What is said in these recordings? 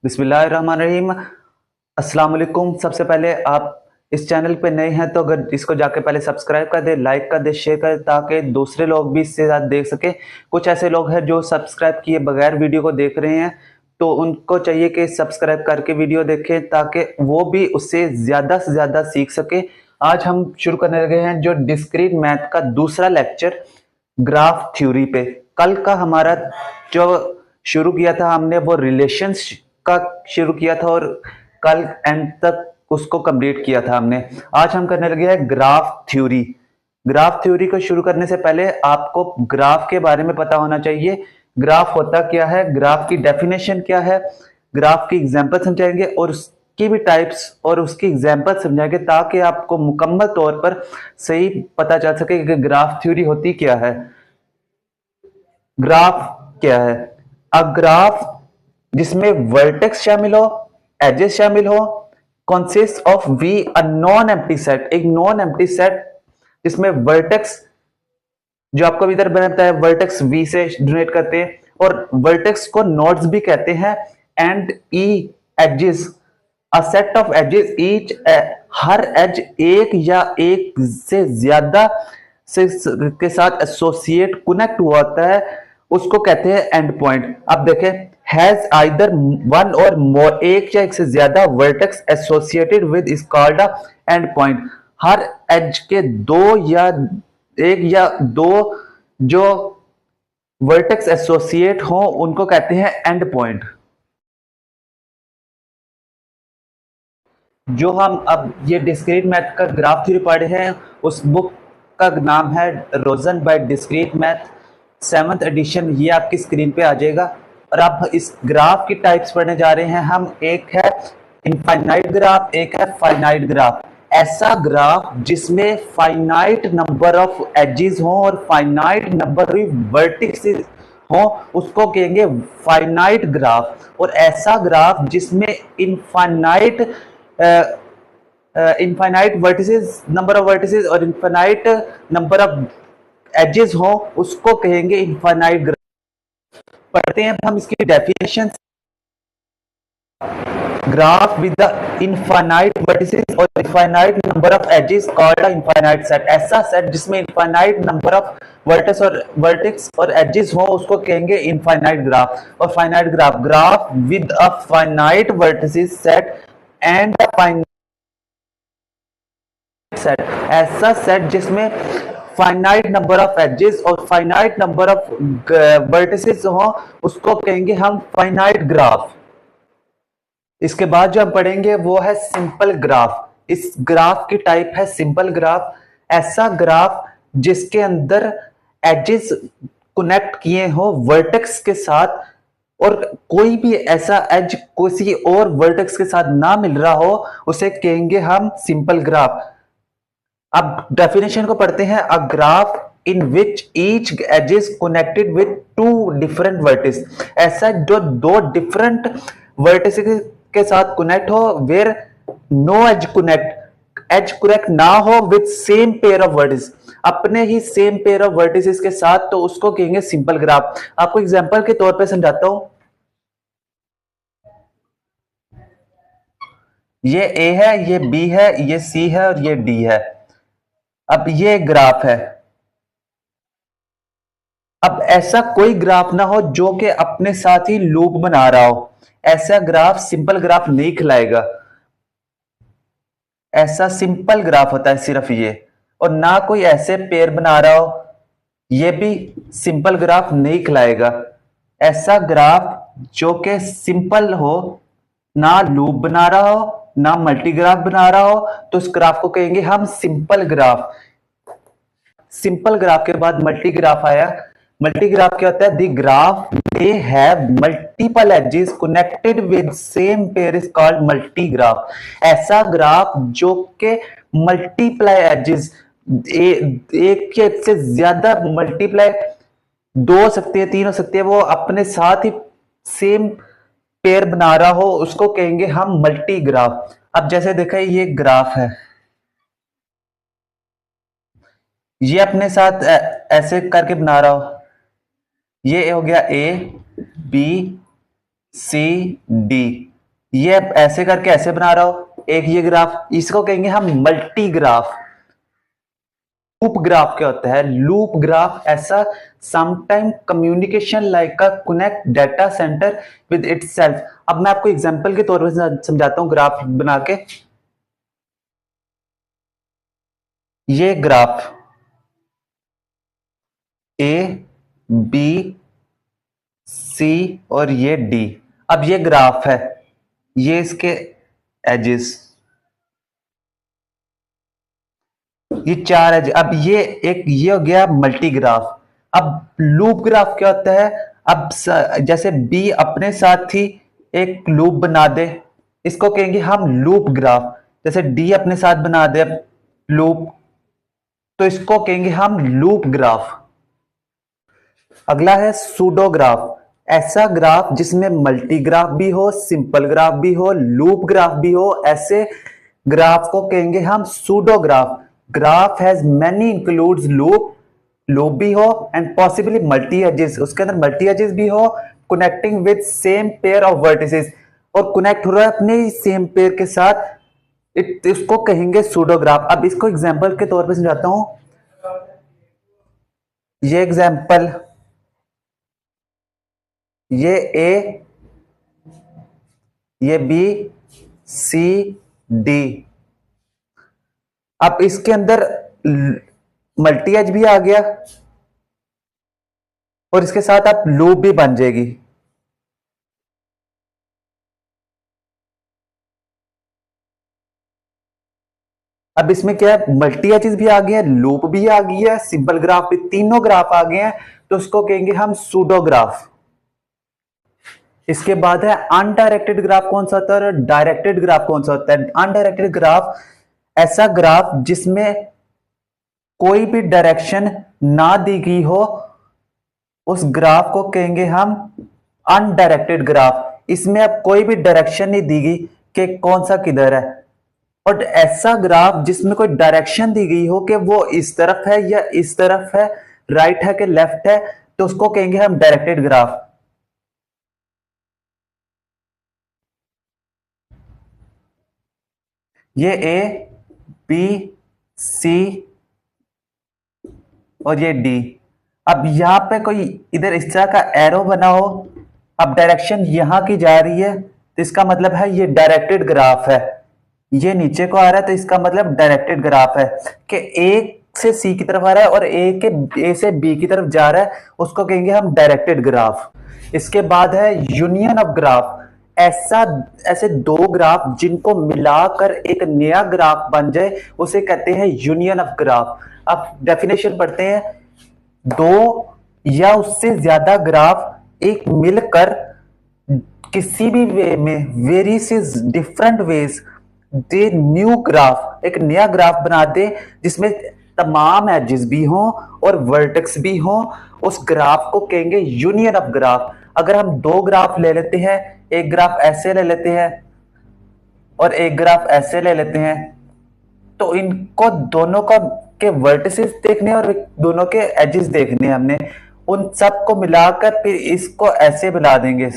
बिस्मिल्लाहिर्रहमानिर्रहीम। अस्सलाम वालेकुम। सबसे पहले आप इस चैनल पे नए हैं तो अगर इसको जाके पहले सब्सक्राइब कर दे, लाइक कर दे, शेयर कर दे ताकि दूसरे लोग भी इससे साथ देख सके। कुछ ऐसे लोग हैं जो सब्सक्राइब किए बगैर वीडियो को देख रहे हैं, तो उनको चाहिए कि सब्सक्राइब करके वीडियो देखें ताकि वो भी उससे ज़्यादा से ज़्यादा सीख सके। आज हम शुरू करने लगे हैं जो डिस्क्रीट मैथ का दूसरा लेक्चर ग्राफ थ्योरी पे। कल का हमारा जो शुरू किया था हमने वो रिलेशंस का शुरू किया था और कल एंड तक उसको कंप्लीट किया था हमने। आज हम करने लगे हैं ग्राफ थ्योरी। ग्राफ थ्योरी को शुरू करने से पहले आपको ग्राफ के बारे में पता होना चाहिए। ग्राफ होता क्या है, ग्राफ की डेफिनेशन क्या है, ग्राफ की एग्जांपल समझाएंगे और उसकी भी टाइप्स और उसकी एग्जांपल समझाएंगे ताकि आपको मुकम्मल तौर पर सही पता चल सके कि ग्राफ थ्योरी होती क्या है। ग्राफ क्या है? अ ग्राफ जिसमें वर्टेक्स शामिल हो, एजेस शामिल हो, consist of V a non empty set, एक नॉन एम्प्टी सेट जिसमें वर्टेक्स जो आपको इधर बनता है वर्टेक्स वी से डोनेट करते हैं और वर्टेक्स को नोड्स भी कहते हैं। And E edges, a set of edges each, हर एज एक या एक से ज्यादा से के साथ एसोसिएट कनेक्ट हुआ होता है, उसको कहते हैं एंड पॉइंट। अब देखें, हैज आइदर वन और मोर, एक या एक से ज्यादा vertex associated with is called a end point. हर एज के दो या एक या दो जो वर्टेक्स एसोसिएट हो उनको कहते हैं एंड पॉइंट। जो हम अब ये डिस्क्रीट मैथ का ग्राफ थ्योरी पढ़े हैं उस बुक का नाम है Rosen by discrete math 7th edition. ये आपकी स्क्रीन पे आ जाएगा। और अब इस ग्राफ की टाइप्स पढ़ने जा रहे हैं हम। एक है इनफाइनाइट ग्राफ, एक है फाइनाइट ग्राफ। ऐसा ग्राफ जिसमें फाइनाइट नंबर ऑफ एजेस हो और फाइनाइट नंबर ऑफ वर्टिसेस हो उसको कहेंगे फाइनाइट ग्राफ। और ऐसा ग्राफ जिसमें infinite infinite vertices, number of vertices और इनफाइनाइट नंबर ऑफ एजेस हो उसको कहेंगे इनफाइनाइट ग्राफ। पढ़ते हैं हम इसकी definition. Graph with the infinite vertices और infinite number of edges called a infinite set. ऐसा सेट जिसमें इनफाइनाइट नंबर ऑफ वर्टेक्स और एजेस हो उसको कहेंगे इनफाइनाइट ग्राफ। और finite graph, graph with a finite vertices set and a finite set, ऐसा set जिसमें फाइनाइट नंबर ऑफ एजेस और फाइनाइट नंबर ऑफ वर्टिसेस हो उसको कहेंगे हम फाइनाइट ग्राफ। इसके बाद जो हम पढ़ेंगे वो है सिंपल ग्राफ। इस ग्राफ की टाइप है सिंपल ग्राफ। ऐसा ग्राफ जिसके अंदर एजेस कनेक्ट किए हो वर्टेक्स के साथ और कोई भी ऐसा एज किसी और वर्टेक्स के साथ ना मिल रहा हो उसे कहेंगे हम सिंपल ग्राफ। अब डेफिनेशन को पढ़ते हैं। A graph in which each edge is connected with two different vertices, ऐसा जो दो डिफरेंट वर्टिस के साथ कनेक्ट हो वेयर नो एज कनेक्ट ना हो with same pair of vertices, अपने ही सेम पेयर ऑफ वर्टिसेस के साथ, तो उसको कहेंगे सिंपल ग्राफ। आपको एग्जांपल के तौर पे समझाता हूं। ये ए है, ये बी है, ये सी है और ये डी है। अब ये ग्राफ है। अब ऐसा कोई ग्राफ ना हो जो कि अपने साथ ही लूप बना रहा हो, ऐसा ग्राफ सिंपल ग्राफ नहीं खिलाएगा। ऐसा सिंपल ग्राफ होता है सिर्फ ये। और ना कोई ऐसे पेयर बना रहा हो, ये भी सिंपल ग्राफ नहीं खिलाएगा। ऐसा ग्राफ जो कि सिंपल हो, ना लूप बना रहा हो ना मल्टीग्राफ बना रहा हो, तो उस ग्राफ को कहेंगे हम सिंपल ग्राफ। सिंपल ग्राफ के बाद मल्टीग्राफ आया। मल्टीग्राफ क्या होता है? The graph they have multiple edges connected with same pair is called multigraph. ऐसा ग्राफ जो के मल्टीप्लाई एजेस, एक के से ज्यादा मल्टीप्लाई, दो हो सकती है, तीन हो सकती है, वो अपने साथ ही सेम पेयर बना रहा हो उसको कहेंगे हम मल्टीग्राफ। अब जैसे देखा ये ग्राफ है, ये अपने साथ ऐसे करके बना रहा हो। ये हो गया ए बी सी डी। ये ऐसे करके ऐसे बना रहा हो एक ये ग्राफ, इसको कहेंगे हम मल्टी ग्राफ। लूप ग्राफ क्या होता है? लूप ग्राफ ऐसा sometime communication like a connect data centre with itself. अब मैं आपको एग्जांपल के तौर पर समझाता हूं ग्राफ बना के। ये ग्राफ ए बी सी और ये डी। अब ये ग्राफ है, ये इसके एजेस, ये चार एज। अब ये हो गया मल्टी ग्राफ। अब लूप ग्राफ क्या होता है? अब जैसे बी अपने साथ ही एक लूप बना दे, इसको कहेंगे हम लूप ग्राफ। जैसे डी अपने साथ बना दे लूप, तो इसको कहेंगे हम लूप ग्राफ। अगला है सूडो ग्राफ। ऐसा ग्राफ जिसमें मल्टी ग्राफ भी हो, सिंपल ग्राफ भी हो, लूप ग्राफ भी हो, ऐसे ग्राफ को कहेंगे हम pseudo graph. Graph has many includes loop, loop भी हो एंड पॉसिबली मल्टी एजेस, उसके अंदर मल्टी एजेस भी हो, connecting with same pair of vertices, और कनेक्ट हो रहा है अपने सेम पेयर के साथ, इसको कहेंगे सूडो ग्राफ। अब इसको एग्जांपल के तौर पे समझाता हूं। ये एग्जांपल, ये ए, ये बी सी डी। अब इसके अंदर मल्टी एज भी आ गया और इसके साथ आप लूप भी बन जाएगी। अब इसमें क्या है? मल्टी एजेस भी आ गया, लूप भी आ गया, सिंपल ग्राफ भी, तीनों ग्राफ आ गए हैं, तो उसको कहेंगे हम सूडो ग्राफ। इसके बाद है अनडायरेक्टेड ग्राफ। कौन सा होता है? डायरेक्टेड ग्राफ कौन सा होता है? अनडायरेक्टेड ग्राफ ऐसा ग्राफ जिसमें कोई भी डायरेक्शन ना दी गई हो, उस ग्राफ को कहेंगे हम अनडायरेक्टेड ग्राफ। इसमें अब कोई भी डायरेक्शन नहीं दी गई कि कौन सा किधर है। और ऐसा ग्राफ जिसमें कोई डायरेक्शन दी गई हो कि वो इस तरफ है या इस तरफ है, राइट है कि लेफ्ट है, तो उसको कहेंगे हम डायरेक्टेड ग्राफ। ये ए बी सी और ये डी। अब यहां पे कोई इधर इस तरह का एरो बना हो, अब डायरेक्शन यहां की जा रही है, तो इसका मतलब है ये डायरेक्टेड ग्राफ है। ये नीचे को आ रहा है तो इसका मतलब डायरेक्टेड ग्राफ है कि ए से सी की तरफ आ रहा है और ए से बी की तरफ जा रहा है, उसको कहेंगे हम डायरेक्टेड ग्राफ। इसके बाद है यूनियन ऑफ ग्राफ। ऐसे दो ग्राफ जिनको मिलाकर एक नया ग्राफ बन जाए, उसे कहते हैं यूनियन ऑफ ग्राफ। अब डेफिनेशन पढ़ते हैं। दो या उससे ज्यादा ग्राफ एक मिलकर किसी भी वे में various different ways they knew graph, एक नया ग्राफ बना दे जिसमें तमाम एजेस भी हों और वर्टेक्स भी हों, उस ग्राफ को कहेंगे यूनियन ऑफ ग्राफ। अगर हम दो ग्राफ ले लेते हैं, एक ग्राफ ऐसे ले लेते हैं और एक ग्राफ ऐसे ले लेते हैं, तो इनको दोनों का के वर्टिसेस देखने और दोनों के एजेस देखने हमने, उन सब को मिलाकर फिर इसको ऐसे मिला देंगे।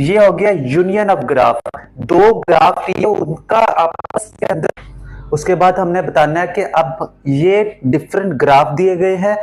ये हो गया यूनियन ऑफ ग्राफ। दो ग्राफ दिए उनका आपस के अंदर। उसके बाद हमने बताना है कि अब ये डिफरेंट ग्राफ दिए गए हैं,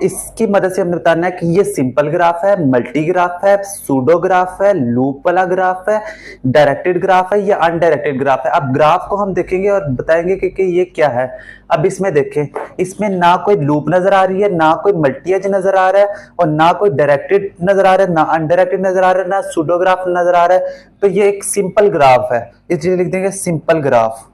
इसकी मदद से हमने बताना है कि ये सिंपल ग्राफ है, मल्टी ग्राफ है, सूडो ग्राफ है, लूप वाला ग्राफ है, डायरेक्टेड ग्राफ है या अनडायरेक्टेड ग्राफ है। अब ग्राफ को हम देखेंगे और बताएंगे कि ये क्या है। अब इसमें देखें, इसमें ना कोई लूप नजर आ रही है, ना कोई मल्टी एज नजर आ रहा है, और ना कोई डायरेक्टेड नजर आ रहा है, ना अनडायरेक्टेड नजर आ रहा है, ना सूडो ग्राफ नजर आ रहा है। तो ये एक सिंपल ग्राफ है, इसलिए लिख देंगे सिंपल ग्राफ।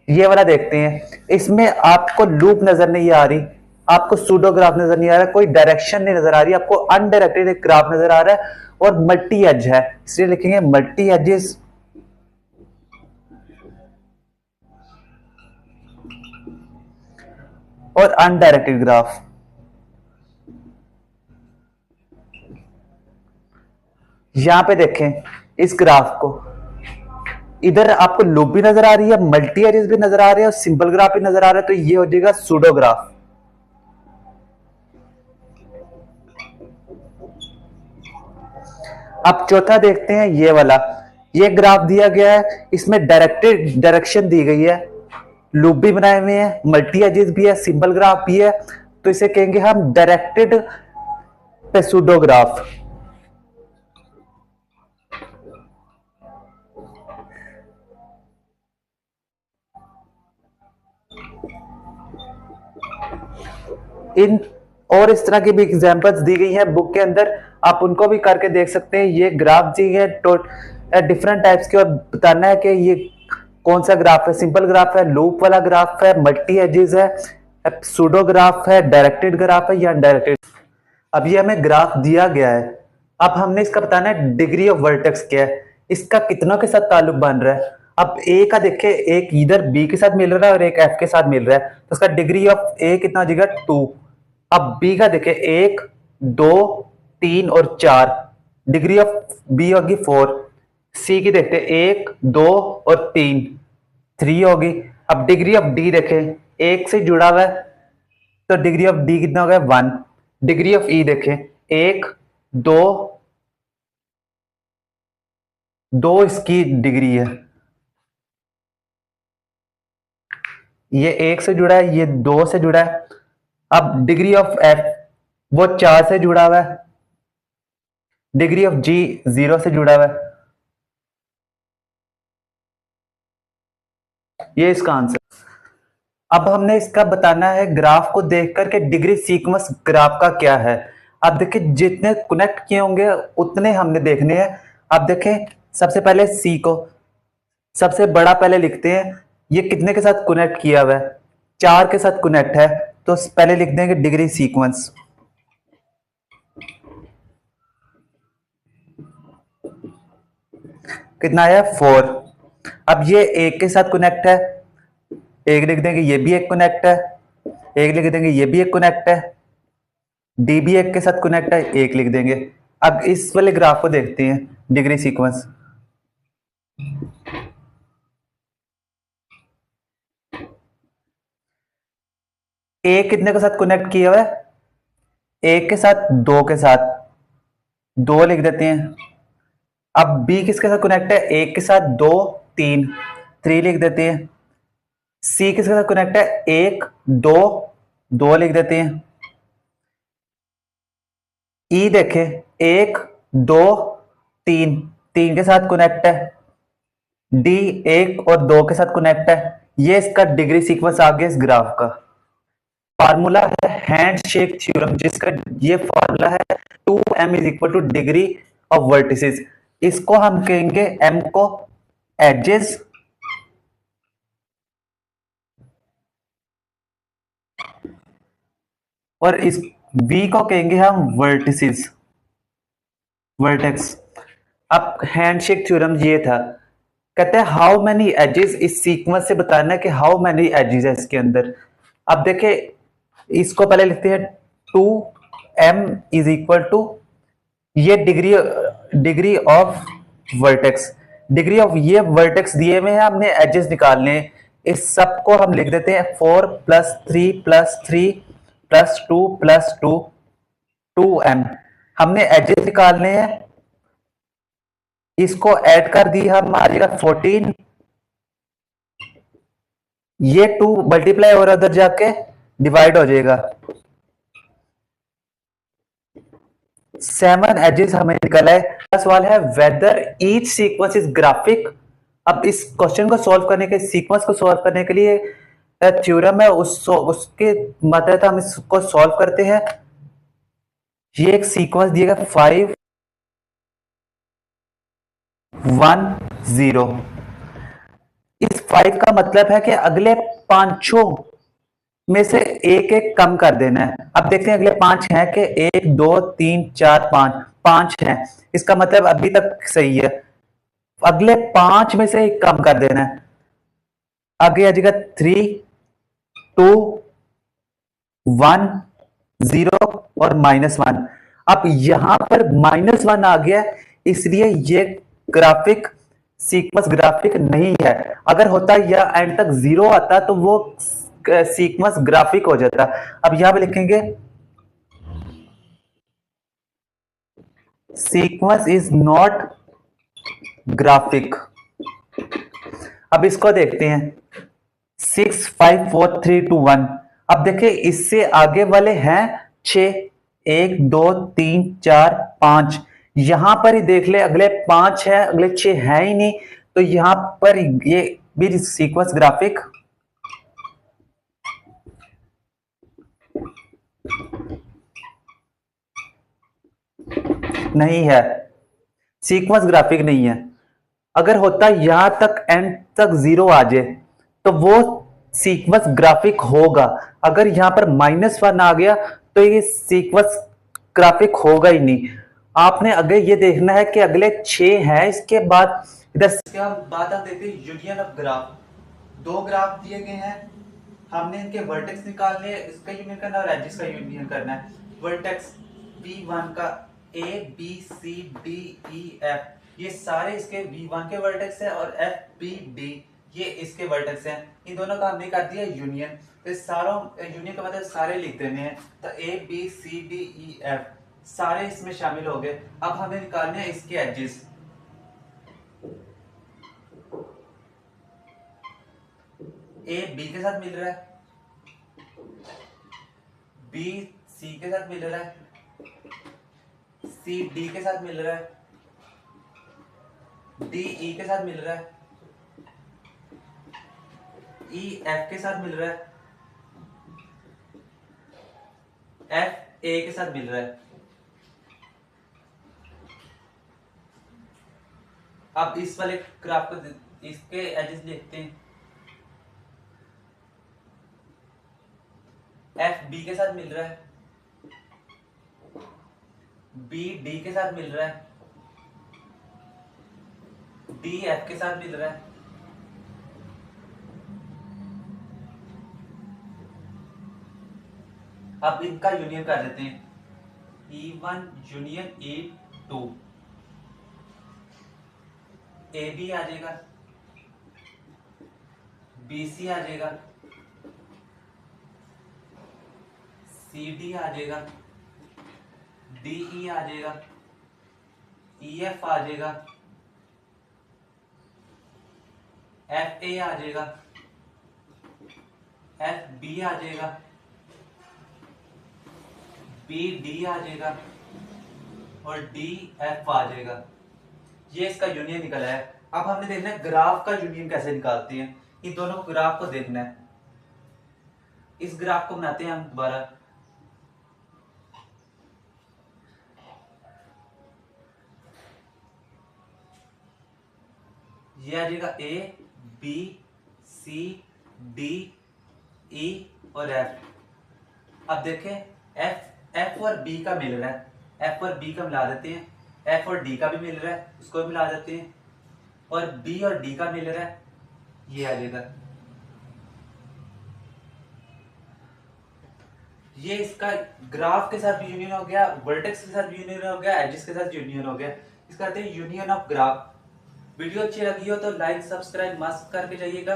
ये वाला देखते हैं, इसमें आपको लूप नजर नहीं आ रही, आपको सूडो ग्राफ नजर नहीं आ रहा, कोई डायरेक्शन नहीं नजर आ रही, आपको अनडायरेक्टेड एक ग्राफ नजर आ रहा है और मल्टी एज है, इसलिए लिखेंगे मल्टी एजेस और अनडायरेक्टेड ग्राफ। यहां पे देखें इस ग्राफ को, इधर आपको लूप भी नजर आ रही है, मल्टी एजेस भी नजर आ रही है और सिंपल ग्राफ भी नजर आ रहा है, तो ये हो जाएगा सूडो ग्राफ। अब चौथा देखते हैं, ये वाला, ये ग्राफ दिया गया है, इसमें डायरेक्टेड डायरेक्शन दी गई है, लूप भी बनाए हुए हैं, मल्टी एजेस भी है, सिंपल ग्राफ भी है, तो इसे कहेंगे हम डायरेक्टेड पेसुडोग्राफ। इन और इस तरह की भी एग्जांपल्स दी गई हैं बुक के अंदर, आप उनको भी करके देख सकते हैं। ये ग्राफ दी है डिफरेंट टाइप्स के, और बताना है कि ये कौन सा ग्राफ है, सिंपल ग्राफ है, लूप वाला ग्राफ है, मल्टी एजेस है, सूडो ग्राफ है, डायरेक्टेड ग्राफ है या अनडायरेक्टेड। अब ये हमें ग्राफ दिया गया है, अब हमने इसका बताना है डिग्री ऑफ वर्टेक्स क्या है, इसका कितनों के साथ ताल्लुक बन रहा है। अब ए का देखे, एक इधर बी के साथ मिल रहा है और एक एफ के साथ मिल रहा है, तो उसका डिग्री ऑफ ए कितना हो जाएगा 2। अब बी का देखे, 1 2 3 और 4, डिग्री ऑफ बी होगी 4। सी की देखते 1 2 और 3, 3 होगी। अब डिग्री ऑफ डी देखे, 1 से जुड़ा हुआ है तो डिग्री ऑफ डी कितना हो गया 1। डिग्री ऑफ ई देखें, 1 2 2 इसकी डिग्री है, ये 1 से जुड़ा है, ये 2 से जुड़ा है। अब डिग्री ऑफ एफ, वो 4 से जुड़ा हुआ है। डिग्री ऑफ जी 0 से जुड़ा हुआ है। ये इसका आंसर। अब हमने इसका बताना है ग्राफ को देख करके डिग्री सीक्वेंस ग्राफ का क्या है। अब देखिए, जितने कनेक्ट किए होंगे उतने हमने देखने हैं। अब देखें, सबसे पहले सी को सबसे बड़ा पहले लिखते हैं, ये कितने के साथ कनेक्ट किया हुआ है, 4 के साथ कनेक्ट है, तो पहले लिख देंगे डिग्री सीक्वेंस। कितना आया 4। अब ये एक के साथ कनेक्ट है, एक लिख देंगे, ये भी एक कनेक्ट है, एक लिख देंगे, ये भी एक कनेक्ट है, डी भी एक के साथ कनेक्ट है, एक लिख देंगे। अब इस वाले ग्राफ को देखते हैं, डिग्री सीक्वेंस। ए कितने के साथ कनेक्ट किया हुआ है, एक के साथ, दो के साथ, दो लिख देते हैं। अब बी किसके साथ कनेक्ट है, एक के साथ, दो, तीन, 3 लिख देते हैं। सी किसके साथ कनेक्ट है, एक, दो, दो लिख देते हैं। ई देखें, एक, दो, तीन, 3 के साथ कनेक्ट है। डी एक और दो के साथ कनेक्ट है। ये इसका डिग्री सीक्वेंस आ गया इस ग्राफ का। फार्मूला है हैंडशेक थ्योरम, जिसका ये फार्मूला है 2m is equal two degree of vertices. इसको हम कहेंगे m को एजेस और इस v को कहेंगे हम वर्टिसेस, वर्टेक्स। अब हैंडशेक थ्योरम ये था, कहते हैं हाउ मेनी एजेस, इस सीक्वेंस से बताना है कि हाउ मेनी एजेस है इसके अंदर। अब देखे, इसको पहले लिखते हैं 2m इज इक्वल टू, ये degree of vertex, degree of ये वर्टेक्स दिए हुए हैं, हमने एजेस निकालने हैं। इस सब को हम लिख देते हैं 4 + 3 + 3 + 2 + 2 2m। हमने एजेस निकालने हैं, इसको ऐड कर दी हम, आ जाएगा 14। ये 2 मल्टीप्लाई और उधर जाके डिवाइड हो जाएगा, 7 एजेस हमें निकला है। सवाल है whether each sequence is graphic. अब इस क्वेश्चन को सॉल्व करने के, सीक्वेंस को सॉल्व करने के लिए थ्योरम है, उसके मदद हम इसको सॉल्व करते हैं। ये एक सीक्वेंस दिएगा 5 1 0। इस 5 का मतलब है कि अगले पांचों में से एक एक कम कर देना है। अब देखते हैं अगले 5 हैं कि 1 2 3 4 5, 5 हैं, इसका मतलब अभी तक सही है। अगले 5 में से एक कम कर देना है, आगे आ जाएगा 3 2 1 0 और -1। अब यहां पर -1 आ गया, इसलिए ये ग्राफिक सीक्वेंस ग्राफिक नहीं है। अगर होता या एंड तक 0 आता तो वो सीक्वेंस ग्राफिक हो जाता। अब यहां पे लिखेंगे सीक्वेंस इज नॉट ग्राफिक। अब इसको देखते हैं 6 5 4 3 2 1। अब देखिए इससे आगे वाले हैं 6, 1 2 3 4 5। यहां पर ही देख ले अगले 5 है, अगले 6 है ही नहीं, तो यहां पर ये भी सीक्वेंस ग्राफिक नहीं है, सीक्वेंस ग्राफिक नहीं है। अगर होता यहां तक एंड तक 0 आ जाए तो वो सीक्वेंस ग्राफिक होगा। अगर यहां पर -1 आ गया तो ये सीक्वेंस ग्राफिक होगा ही नहीं। आपने अगर ये देखना है कि अगले 6 हैं, इसके बाद इधर बात आप देखते हैं यूनियन ऑफ ग्राफ। दो ग्राफ दिए गए हैं, हमने इनके वर्टेक्स निकालने हैं, इसका यूनियन करना है और एजेस का यूनियन करना है। वर्टेक्स V1 का A B C D E F ये सारे इसके V1 के वर्टेक्स है और F B D ये इसके वर्टेक्स हैं। इन दोनों का हमने कर दिया यूनियन। तो सारों यूनियन का मतलब सारे लिख देने हैं। तो A B C D E F सारे इसमें शामिल हो गए। अब हमें निकालने हैं इसके एजेस। A B के साथ मिल रहा है, B C के साथ मिल रहा है, C D के साथ मिल रहा है, D E के साथ मिल रहा है, E F के साथ मिल रहा है, F A के साथ मिल रहा है। अब इस वाले ग्राफ को इसके एजेस लिखते हैं। F B के साथ मिल रहा है, B D के साथ मिल रहा है, D F के साथ मिल रहा है, अब इनका यूनियन कर देते हैं। E1 यूनियन E2 AB आ जाएगा, BC आ जाएगा, CD आ जाएगा, DE आ जाएगा, EF आ जाएगा, FA आ जाएगा, FB आ जाएगा, BD आ जाएगा और DF आ जाएगा। ये इसका यूनियन निकला है। अब हमने देखना है ग्राफ का यूनियन कैसे निकालते हैं। इन दोनों को ग्राफ को देखना है। इस ग्राफ को बनाते हैं हम दोबारा। ये आ जाएगा A B C D E और F। अब देखें F और B का मिल रहा है, F और B का मिला देते हैं। F और D का भी मिल रहा है, उसको भी मिला देते हैं। और B और D का मिल रहा है, ये आ जाएगा। ये इसका ग्राफ के साथ भी यूनियन हो गया, वर्टेक्स के साथ भी यूनियन हो गया, एजेस के साथ यूनियन हो गया। इसका कहते हैं यूनियन ऑफ ग्राफ। वीडियो अच्छी लगी हो तो लाइक सब्सक्राइब मस्त करके जाइएगा।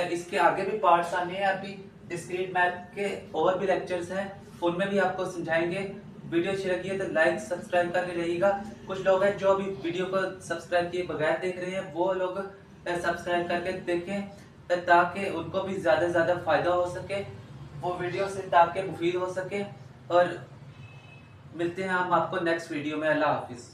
इसके आगे भी पार्ट्स आने हैं, अभी डिस्क्रीट मैथ के और भी लेक्चर्स हैं, उनमें भी आपको समझाएंगे। वीडियो अच्छी लगी है तो लाइक सब्सक्राइब करके जाइएगा। कुछ लोग हैं जो अभी वीडियो को सब्सक्राइब किए बगैर देख रहे हैं, वो लोग सब्सक्राइब करके देखें ताकि उनको भी ज़्यादा से ज़्यादा फायदा हो सके वो वीडियो से, ताकि मुफीद हो सके। और मिलते हैं हम आपको नेक्स्ट वीडियो में। अल्लाह हाफिज़।